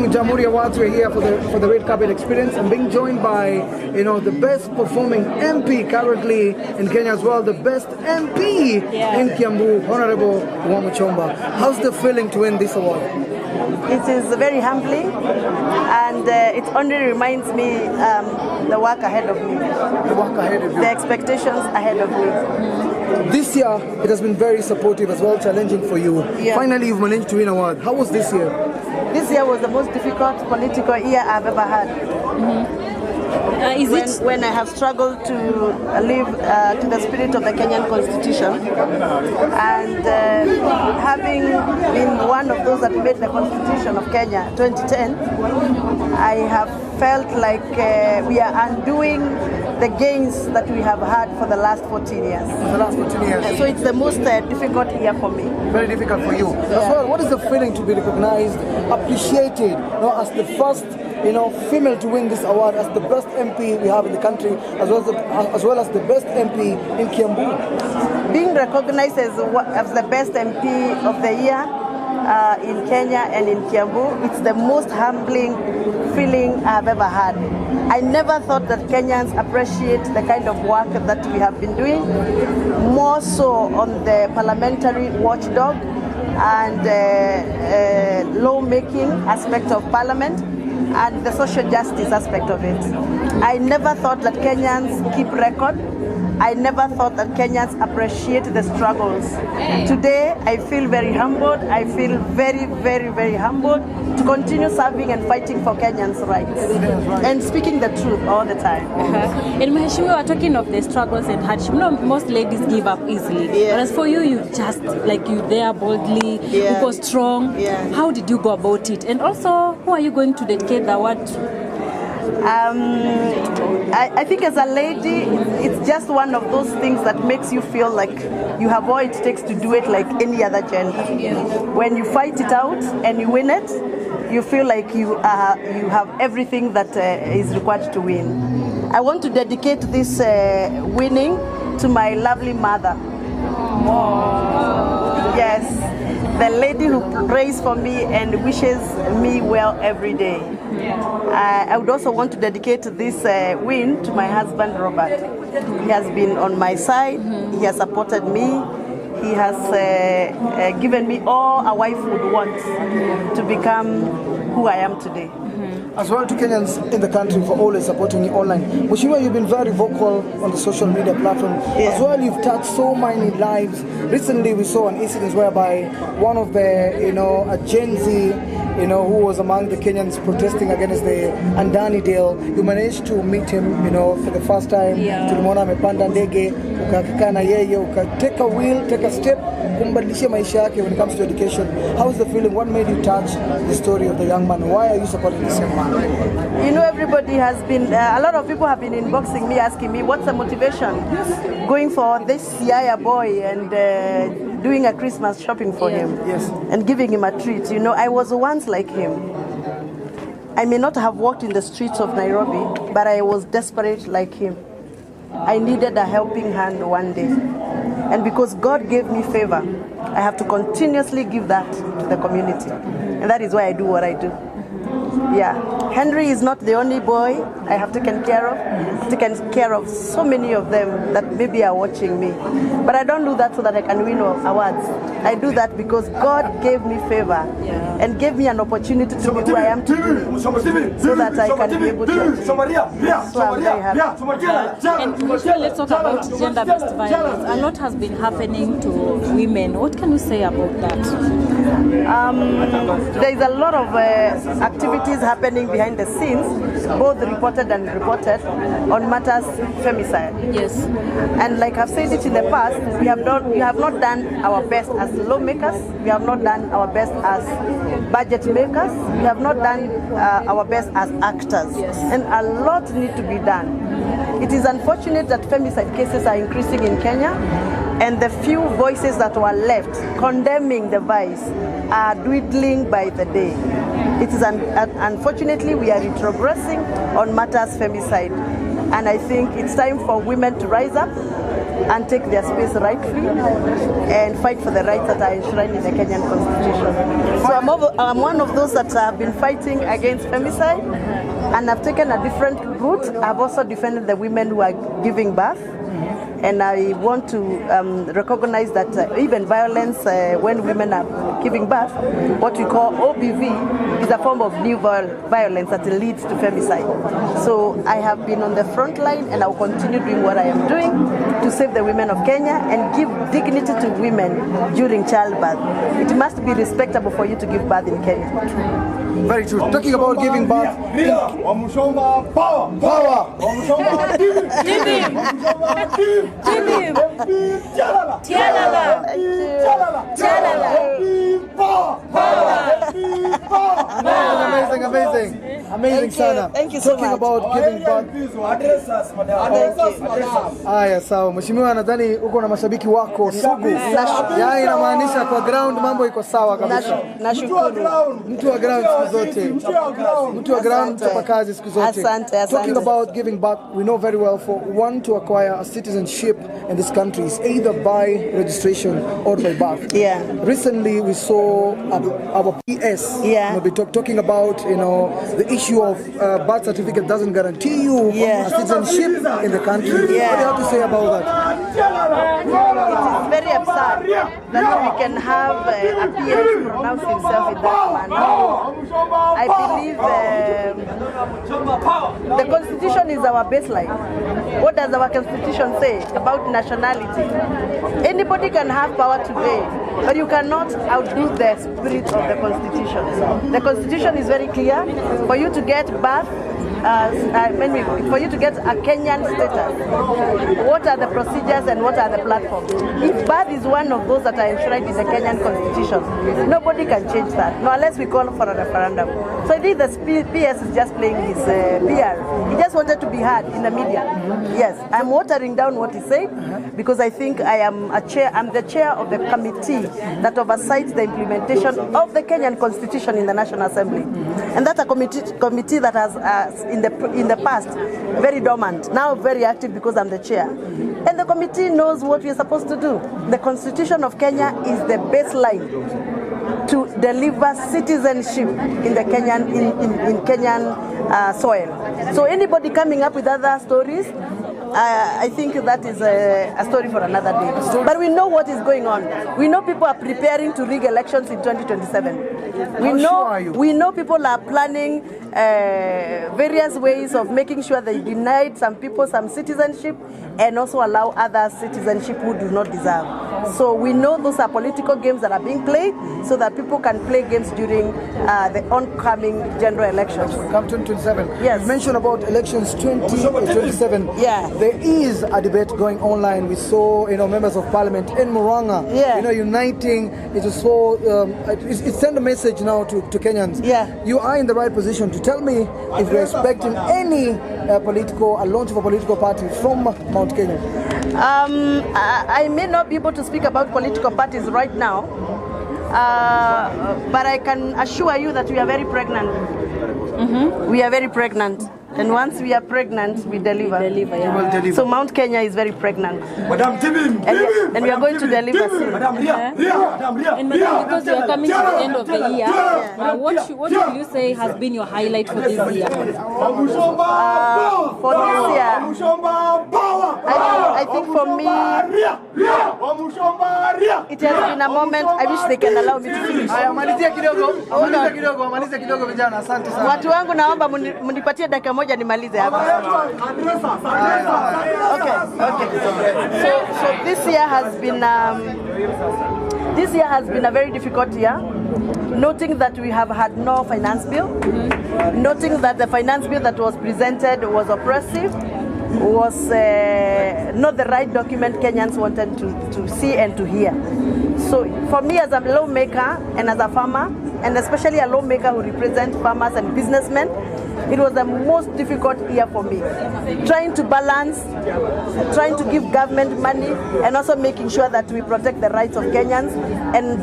Jamhuri Awards, we're here for the red carpet experience and being joined by the best performing MP currently in Kenya as well, the best MP in Kiambu, Honorable Wamuchomba. How's the feeling to win this award? It is very humbling, and it only reminds me the work ahead of me. The work ahead of you. The expectations ahead of me. This year, it has been very supportive as well, challenging for you. Yeah. Finally, you've managed to win an award. How was this year? This year was the most difficult political year I've ever had. When I have struggled to live to the spirit of the Kenyan Constitution, and having been one of those that made the Constitution of Kenya 2010, I have felt like we are undoing the gains that we have had for the last 14 years. For the last 14 years. So it's the most difficult year for me. Very difficult for you. As well, what is the feeling to be recognized, appreciated, as the first female to win this award, as the best MP we have in the country, as well as the best MP in Kiambu? Being recognized as the best MP of the year in Kenya and in Kiambu, it's the most humbling feeling I've ever had. I never thought that Kenyans appreciate the kind of work that we have been doing, more so on the parliamentary watchdog and law-making aspect of parliament and the social justice aspect of it. I never thought that Kenyans keep record. I never thought that Kenyans appreciate the struggles. Today, I feel very humbled. I feel very, very, very humbled to continue serving and fighting for Kenyans' rights and speaking the truth all the time. And Maheshimiwa, we are talking of the struggles and hardship. Most ladies give up easily. But as for you, you just, you there boldly, you go strong. How did you go about it? And also, who are you going to dedicate the award to? I think as a lady, it's just one of those things that makes you feel like you have all it takes to do it like any other gender. When you fight it out and you win it, you feel like you have everything that is required to win. I want to dedicate this winning to my lovely mother. Yes, the lady who prays for me and wishes me well every day. I would also want to dedicate this win to my husband, Robert. He has been on my side. He has supported me. He has given me all a wife would want to become who I am today. As well to Kenyans in the country for always supporting you online. Mheshimiwa, you've been very vocal on the social media platform. As well, you've touched so many lives. Recently, we saw an incident whereby one of the, a Gen Z, who was among the Kenyans protesting against the Andani deal. You managed to meet him, for the first time. Tulimwona amepanda ndege, ukakaa na yeye, take a wheel, take a step, kumbadilisha maisha yake when it comes to education. How is the feeling? What made you touch the story of the young man? Why are you supporting this young man? Everybody has been, a lot of people have been inboxing me, asking me, what's the motivation going for this Yaya boy and doing a Christmas shopping for him and giving him a treat. I was once like him. I may not have walked in the streets of Nairobi, but I was desperate like him. I needed a helping hand one day. And because God gave me favor, I have to continuously give that to the community. And that is why I do what I do. Henry is not the only boy I have taken care of. I've taken care of so many of them that maybe are watching me. But I don't do that so that I can win awards. I do that because God gave me favor and gave me an opportunity to be who I am today, so that I can be able to. So I'm very happy. And let's talk about gender-based violence. A lot has been happening to women. What can you say about that? There is a lot of activities happening behind the scenes, both reported and unreported, on matters femicide. Yes. And like I've said it in the past, we have not done our best as lawmakers. We have not done our best as budget makers. We have not done our best as actors. And a lot need to be done. It is unfortunate that femicide cases are increasing in Kenya, and the few voices that were left condemning the vice are dwindling by the day. It is unfortunately we are retrogressing on matters femicide, and I think it's time for women to rise up and take their space rightfully and fight for the rights that are enshrined in the Kenyan Constitution. So I'm one of those that have been fighting against femicide, and I've taken a different route. I've also defended the women who are giving birth. And I want to recognize that even violence when women are giving birth, what we call OBV, is a form of new violence that leads to femicide. So I have been on the front line, and I will continue doing what I am doing to save the women of Kenya and give dignity to women during childbirth. It must be respectable for you to give birth in Kenya. Very true. Talking about giving birth. Wamuchomba power! Power! Wamuchomba give him! Wamuchomba give him! Tialala! Tialala! Tialala! Power! Power! Amazing, amazing. Amazing sana. Thank you so Talking much. about giving birth. Address us, madam. Haya, sawa. Mheshimiwa, nadhani uko na mashabiki wako sugu. Yaani inamaanisha kwa ground mambo iko sawa kabisa. Nashukuru. Mtu wa ground siku zote. Mtu wa ground chapa kazi siku zote. Asante. Talking about giving back, we know very well for one to acquire a citizenship in this country is either by registration or by birth. Yeah. Recently we saw our PS be talking about, the issue of birth certificate doesn't guarantee you a citizenship in the country. What do you have to say about that? It is very absurd that we can have a PS pronounce himself in that manner. I believe the Constitution is our baseline. What does our Constitution say about nationality? Anybody can have power today, but you cannot outdo the spirit of the Constitution. The Constitution is very clear. For you to get birth, for you to get a Kenyan status, what are the procedures and what are the platforms? If birth is one of those that are enshrined in the Kenyan Constitution, nobody can change that, no, unless we call for a referendum. So I think the PS is just playing his PR. He just wanted to be heard in the media. Yes, I'm watering down what he said because I think I'm the chair of the committee that oversees the implementation of the Kenyan Constitution in the National Assembly. And that's a committee that has in the past very dormant, now very active because I'm the chair. And the committee knows what we're supposed to do. The Constitution of Kenya is the baseline to deliver citizenship in the Kenyan soil. So anybody coming up with other stories, I think that is a story for another day. But we know what is going on. We know people are preparing to rig elections in 2027. We know people are planning various ways of making sure they deny some people some citizenship and also allow other citizenship who do not deserve. So we know those are political games that are being played so that people can play games during the oncoming general elections. Come 2027. Yes. You mentioned about elections 2027. Yeah. There is a debate going online. We saw, members of parliament in Murang'a, uniting. It sent a message now to Kenyans. Yeah. You are in the right position to tell me if you're expecting any launch of a political party from Mount Kenya. I may not be able to speak about political parties right now, but I can assure you that we are very pregnant. Mm-hmm. We are very pregnant. And once we are pregnant, we deliver. So Mount Kenya is very pregnant. Madam, and we are going to deliver soon. And because you are coming to the end of the year, what will you say has been your highlight for this year? For this year, I think for me, it has been a moment. I wish they can allow me to finish. Watu wangu naomba munipatie dakika moja nimalize hapa. Okay. So this year has been a very difficult year. Noting that we have had no finance bill, noting that the finance bill that was presented was oppressive, was not the right document Kenyans wanted to see and to hear. So for me as a lawmaker and as a farmer, and especially a lawmaker who represents farmers and businessmen, it was the most difficult year for me. Trying to balance, trying to give government money, and also making sure that we protect the rights of Kenyans and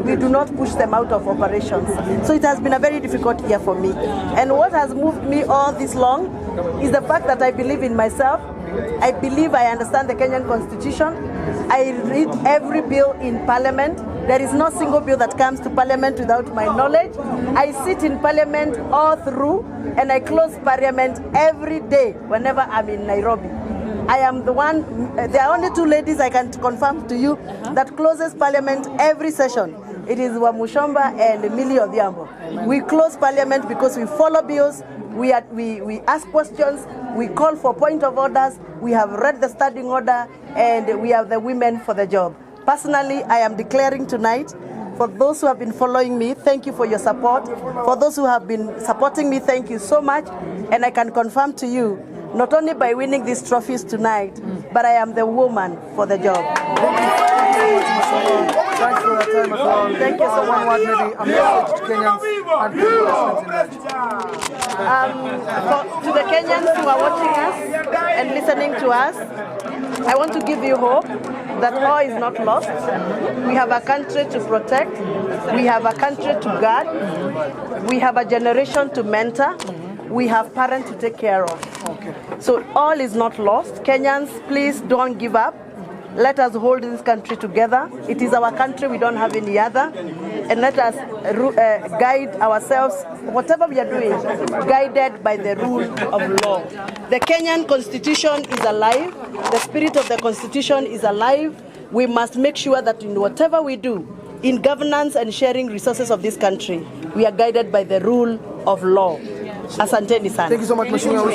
we do not push them out of operations. So it has been a very difficult year for me. And what has moved me all this long is the fact that I believe in myself I believe I understand the Kenyan Constitution. I read every bill in Parliament. There is no single bill that comes to Parliament without my knowledge. I sit in Parliament all through, and I close Parliament every day whenever I'm in Nairobi. I am the one, there are only two ladies I can confirm to you that closes Parliament every session. It is Wamuchomba and Millie Odhiambo. We close Parliament because we follow bills, we ask questions, we call for point of orders, we have read the standing order, and we have the women for the job. Personally, I am declaring tonight, for those who have been following me, thank you for your support. For those who have been supporting me, thank you so much. And I can confirm to you, not only by winning these trophies tonight, but I am the woman for the job. Thanks for your time as well. Thank you so much. One word, maybe a message to Kenyans and people To the Kenyans who are watching us and listening to us, I want to give you hope that all is not lost. We have a country to protect. We have a country to guard. We have a generation to mentor. We have parents to take care of. Okay. So all is not lost. Kenyans, please don't give up. Let us hold this country together. It is our country, we don't have any other. And let us guide ourselves, whatever we are doing, guided by the rule of law. The Kenyan Constitution is alive. The spirit of the Constitution is alive. We must make sure that in whatever we do, in governance and sharing resources of this country, we are guided by the rule of law. Asanteni sana. Thank you so much, Mheshimiwa.